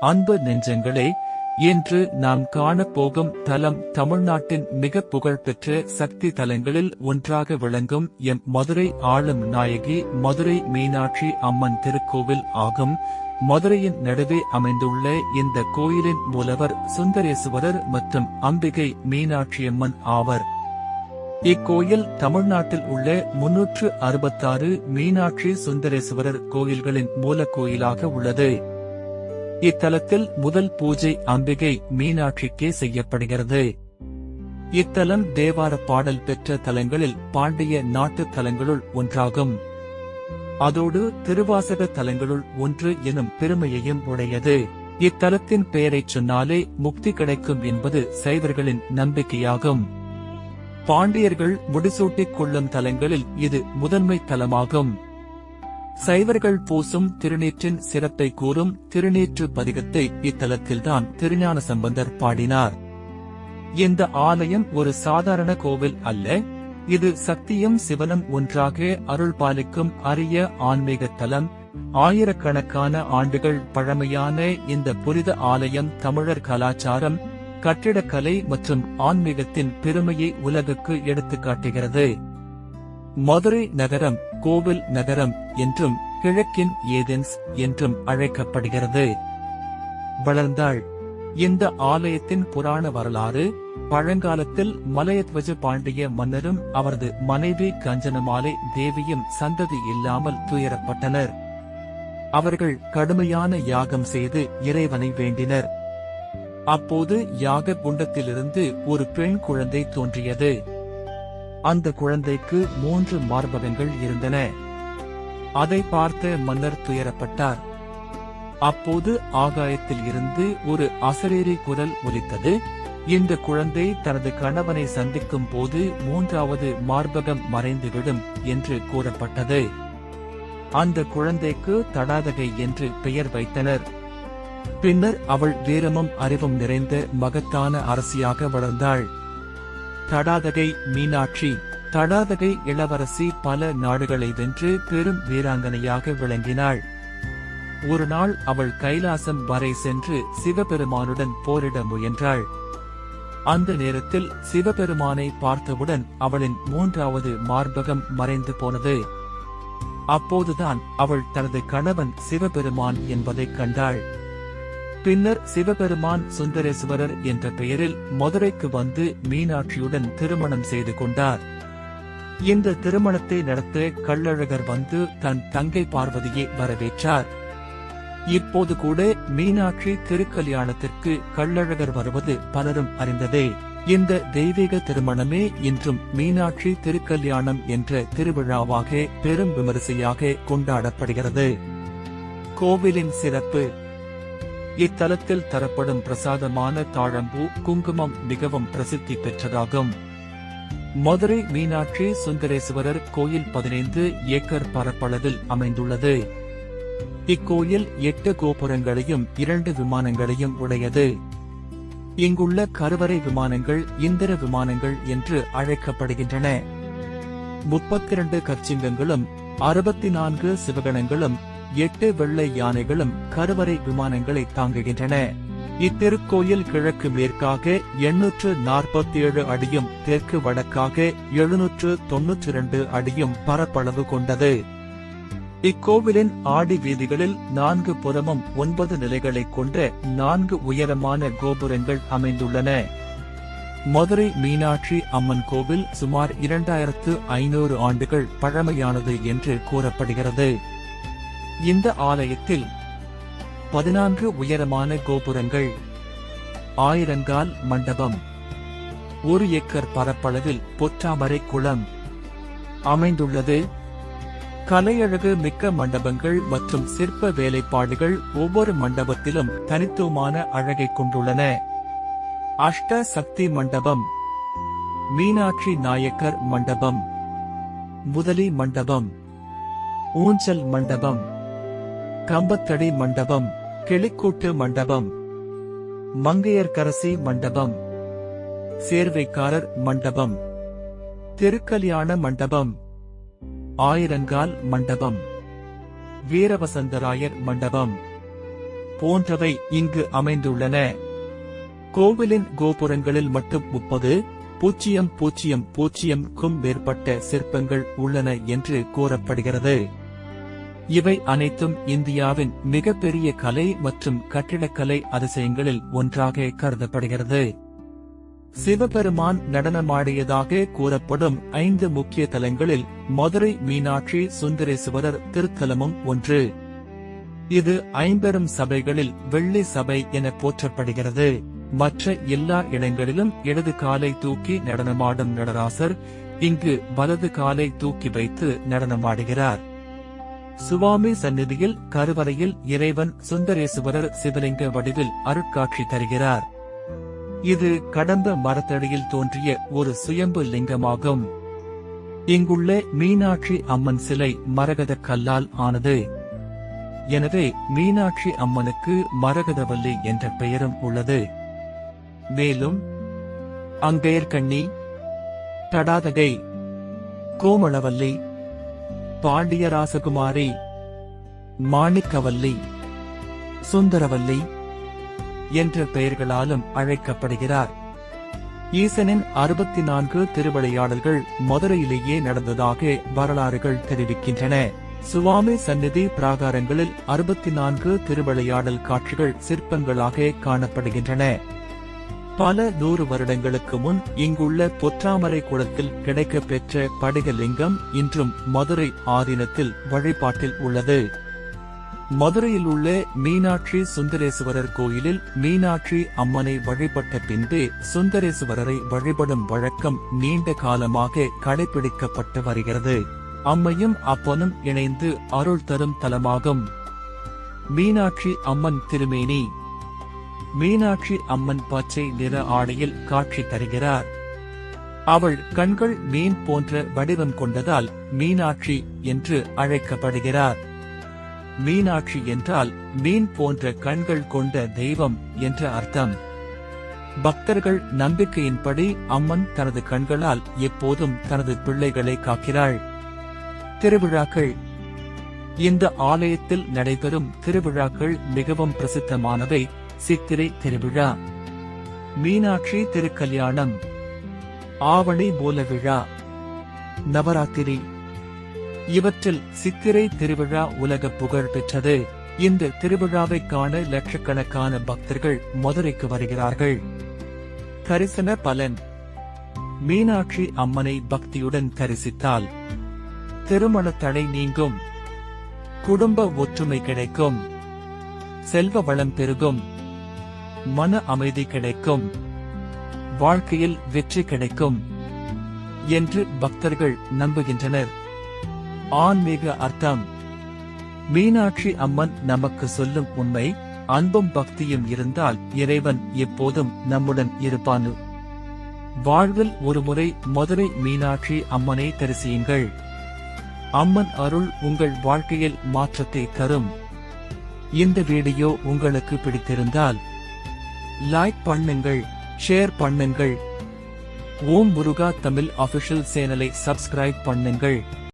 அன்பு நெஞ்சங்களே, இன்று நாம் காணப்போகும் தலம் தமிழ்நாட்டின் மிக புகழ்பெற்ற சக்தி தலங்களில் ஒன்றாக விளங்கும் எம் மதுரை ஆளும் நாயகி மதுரை மீனாட்சி அம்மன் திருக்கோவில் ஆகும். மதுரையின் நடுவே அமைந்துள்ள இந்த கோயிலின் மூலவர் சுந்தரேசுவரர் மற்றும் அம்பிகை மீனாட்சியம்மன் ஆவர். இக்கோயில் தமிழ்நாட்டில் உள்ள 366 மீனாட்சி சுந்தரேசுவரர் கோயில்களின் மூலக்கோயிலாக உள்ளது. இத்தலத்தில் முதல் பூஜை அம்பிகை மீனாட்சிக்கே செய்யப்படுகிறது. இத்தலம் தேவார பாடல் பெற்ற தலங்களில் பாண்டிய நாட்டு தலங்களுள் ஒன்றாகும். அதோடு திருவாசக தலங்களுள் ஒன்று எனும் பெருமையையும் உடையது. இத்தலத்தின் பெயரைச் சொன்னாலே முக்தி கிடைக்கும் என்பது சைவர்களின் நம்பிக்கையாகும். பாண்டியர்கள் முடிசூட்டிக் கொள்ளும் தலங்களில் இது முதன்மை தலமாகும். சைவர்கள் பூசும் திருநீற்றின் சிறப்பை கூறும் திருநீற்று பதிகத்தை இத்தலத்தில்தான் திருஞான சம்பந்தர் பாடினார். இந்த ஆலயம் ஒரு சாதாரண கோவில் அல்ல. இது சக்தியும் சிவனும் ஒன்றாக அருள் பாலிக்கும் அரிய ஆன்மீக தலம். ஆயிரக்கணக்கான ஆண்டுகள் பழமையான இந்த புனித ஆலயம் தமிழர் கலாச்சாரம், கட்டிடக்கலை மற்றும் ஆன்மீகத்தின் பெருமையை உலகுக்கு எடுத்துக்காட்டுகிறது. மதுரை நகரம் கோவில் நகரம் என்றும் கிழக்கின் ஏதென்ஸ் என்றும் அழைக்கப்படுகிறது. வளர்ந்தாள். இந்த ஆலயத்தின் புராண வரலாறு: பழங்காலத்தில் மலையத்வஜ பாண்டிய மன்னரும் அவரது மனைவி கஞ்சனமாலை தேவியும் சந்ததி இல்லாமல் துயரப்பட்டனர். அவர்கள் கடுமையான யாகம் செய்து இறைவனை வேண்டினர். அப்போது யாக குண்டத்திலிருந்து ஒரு பெண் குழந்தை தோன்றியது. அந்த குழந்தைக்கு 3 மார்பகங்கள் இருந்தன. அதை பார்த்த மன்னர் துயரப்பட்டார். அப்போது ஆகாயத்தில் இருந்து ஒரு அசரீரி குரல் ஒலித்தது. இந்த குழந்தை தனது கணவனை சந்திக்கும் போது 3வது மார்பகம் மறைந்துவிடும் என்று கூறப்பட்டது. அந்த குழந்தைக்கு தடாதகை என்று பெயர் வைத்தனர். பின்னர் அவள் வீரமும் அறிவும் நிறைந்த மகத்தான அரசியாக வளர்ந்தாள். தடாதகை மீனாட்சி. தடாதகை இளவரசி பல நாடுகளை வென்று பெரும் வீராங்கனையாக விளங்கினாள். ஒரு நாள் அவள் கைலாசம் வரை சென்று சிவபெருமானுடன் போரிட முயன்றாள். அந்த நேரத்தில் சிவபெருமானை பார்த்தவுடன் அவளின் 3வது மார்பகம் மறைந்து போனது. அப்போதுதான் அவள் தனது கணவன் சிவபெருமான் என்பதைக் கண்டாள். பின்னர் சிவபெருமான் சுந்தரேசுவரர் என்ற பெயரில் மதுரைக்கு வந்து மீனாட்சியுடன் திருமணம் செய்து கொண்டார். இந்த திருமணத்தை நடத்த கள்ளழகர் வந்து தன் தங்கை பார்வதியை வரவேற்றார். இப்போது கூட மீனாட்சி திருக்கல்யாணத்திற்கு கள்ளழகர் வருவது பலரும் அறிந்ததே. இந்த தெய்வீக திருமணமே இன்றும் மீனாட்சி திருக்கல்யாணம் என்ற திருவிழாவாக பெரும் விமரிசையாக கொண்டாடப்படுகிறது. கோவிலின் சிறப்பு: இத்தலத்தில் தரப்படும் பிரசாதமான தாழம்பூ, குங்குமம் மிகவும் பிரசித்தி பெற்றதாகும். மதுரை மீனாட்சி சுந்தரேசுவரர் கோயில் 15 ஏக்கர் பரப்பளவில் அமைந்துள்ளது. இக்கோயில் 8 கோபுரங்களையும் 2 விமானங்களையும் உடையது. இங்குள்ள கருவறை விமானங்கள் இந்திர விமானங்கள் என்று அழைக்கப்படுகின்றன. 32 கற்சிங்கங்களும் 64 சிவகணங்களும் 8 வெள்ளை யானைகளும் கருவறை விமானங்களை தாங்குகின்றன. இத்திருக்கோயில் கிழக்கு மேற்காக 847 அடியும் தெற்கு வடக்காக 792 அடியும் பரப்பளவு கொண்டது. இக்கோவிலின் ஆடி வீதிகளில் 4 புறமும் 9 நிலைகளைக் கொண்ட 4 உயரமான கோபுரங்கள் அமைந்துள்ளன. மதுரை மீனாட்சி அம்மன் கோவில் சுமார் 2500 ஆண்டுகள் பழமையானது என்று கூறப்படுகிறது. இந்த ஆலயத்தில் 14 உயரமான கோபுரங்கள், 1000 மண்டபம், 1 ஏக்கர் பரப்பளவில் பொற்றாமரை குளம் அமைந்துள்ளது. கலையழகு மிக்க மண்டபங்கள் மற்றும் சிற்ப வேலைப்பாடுகள் ஒவ்வொரு மண்டபத்திலும் தனித்துவமான அழகை கொண்டுள்ளன. அஷ்ட சக்தி மண்டபம், மீனாட்சி நாயக்கர் மண்டபம், முதலி மண்டபம், ஊஞ்சல் மண்டபம், கம்பத்தடி மண்டபம், கிளிக்கூட்டு மண்டபம், மங்கையர்க்கரசி மண்டபம், சேர்வைக்காரர் மண்டபம், திருக்கல்யாண மண்டபம், ஆயிரங்கால் மண்டபம், வீரவசந்தராயர் மண்டபம், போன்றவை இங்கு அமைந்துள்ளன. கோவிலின் கோபுரங்களில் மட்டும் 30,000க்கும் மேற்பட்ட சிற்பங்கள் உள்ளன என்று கூறப்படுகிறது. இவை அனைத்தும் இந்தியாவின் மிகப்பெரிய கலை மற்றும் கட்டிடக்கலை அதிசயங்களில் ஒன்றாக கருதப்படுகிறது. சிவபெருமான் நடனமாடியதாக கூறப்படும் 5 முக்கிய தலங்களில் மதுரை மீனாட்சி சுந்தரேசுவரர் திருத்தலமும் ஒன்று. இது ஐம்பெரும் சபைகளில் வெள்ளி சபை என போற்றப்படுகிறது. மற்ற எல்லா இடங்களிலும் இடது காலை தூக்கி நடனமாடும் நடராசர் இங்கு வலது காலை தூக்கி வைத்து நடனமாடுகிறார். சுவாமி சந்நிதியில் கருவறையில் இறைவன் சுந்தரேசுவரர் சிவலிங்க வடிவில் அருட்காட்சி தருகிறார். இது கடம்ப மரத்தடியில் தோன்றிய ஒரு சுயம்பு லிங்கமாகும். இங்குள்ள மீனாட்சி அம்மன் சிலை மரகத கல்லால் ஆனது. எனவே மீனாட்சி அம்மனுக்கு மரகதவல்லி என்ற பெயரும் உள்ளது. மேலும் அங்கையர்கண்ணி, தடாதகை, கோமளவல்லி, பாண்டியராசகுமாரி, மாணிக்கவல்லி, சுந்தரவல்லி என்ற பெயர்களாலும் அழைக்கப்படுகிறார். ஈசனின் 64 திருவிளையாடல்கள் மதுரையிலேயே நடந்ததாக வரலாறுகள் தெரிவிக்கின்றன. சுவாமி சந்நிதி பிராகாரங்களில் 64 திருவிளையாடல் காட்சிகள் சிற்பங்களாக காணப்படுகின்றன. பல 100 வருடங்களுக்கு முன் இங்குள்ள பொற்றாமரை குளத்தில் கிடைக்கப் பெற்ற படிகலிங்கம் இன்றும் மதுரை ஆதீனத்தில் வழிபாட்டில் உள்ளது. மதுரையில் உள்ள மீனாட்சி சுந்தரேசுவரர் கோயிலில் மீனாட்சி அம்மனை வழிபட்ட பின்பு சுந்தரேசுவரரை வழிபடும் வழக்கம் நீண்ட காலமாக கடைபிடிக்கப்பட்டு வருகிறது. அம்மையும் அப்பனும் இணைந்து அருள் தரும் தலமாகும். மீனாட்சி அம்மன் திருமேனி. மீனாட்சி அம்மன் பச்சை நிற ஆடையில் காட்சி தருகிறார். அவள் கண்கள் மீன் போன்ற வடிவம் கொண்டதால் மீனாட்சி என்று அழைக்கப்படுகிறார். மீனாட்சி என்றால் மீன் போன்ற கண்கள் கொண்ட தெய்வம் என்ற அர்த்தம். பக்தர்கள் நம்பிக்கையின்படி அம்மன் தனது கண்களால் எப்போதும் தனது பிள்ளைகளை காக்கிறாள். திருவிழாக்கள். இந்த ஆலயத்தில் நடைபெறும் திருவிழாக்கள் மிகவும் பிரசித்தமானவை. சித்திரை திருவிழா, மீனாட்சி திருக்கல்யாணம், ஆவணி மூல விழா, நவராத்திரி. இவற்றில் சித்திரை திருவிழா உலக புகழ் பெற்றது. இந்த திருவிழாவை காண லட்சக்கணக்கான பக்தர்கள் மதுரைக்கு வருகிறார்கள். தரிசன பலன். மீனாட்சி அம்மனை பக்தியுடன் தரிசித்தால் திருமண தடை நீங்கும், குடும்ப ஒற்றுமை கிடைக்கும், செல்வ வளம் பெருகும், மன அமைதி கிடைக்கும், வாழ்க்கையில் வெற்றி கிடைக்கும் என்று பக்தர்கள் நம்புகின்றனர். ஆன்மீக அர்த்தம். மீனாட்சி அம்மன் நமக்கு சொல்லும் உண்மை, அன்பும் பக்தியும் இருந்தால் இறைவன் எப்போதும் நம்முடன் இருப்பான். வாழ்வில் ஒருமுறை மதுரை மீனாட்சி அம்மனை தரிசியுங்கள். அம்மன் அருள் உங்கள் வாழ்க்கையில் மாற்றத்தை தரும். இந்த வீடியோ உங்களுக்கு பிடித்திருந்தால் லைக் பண்ணுங்கள், ஷேர் பண்ணுங்கள். ஓம் முருகா தமிழ் ஆபிஷியல் சேனலை சப்ஸ்கிரைப் பண்ணுங்கள்.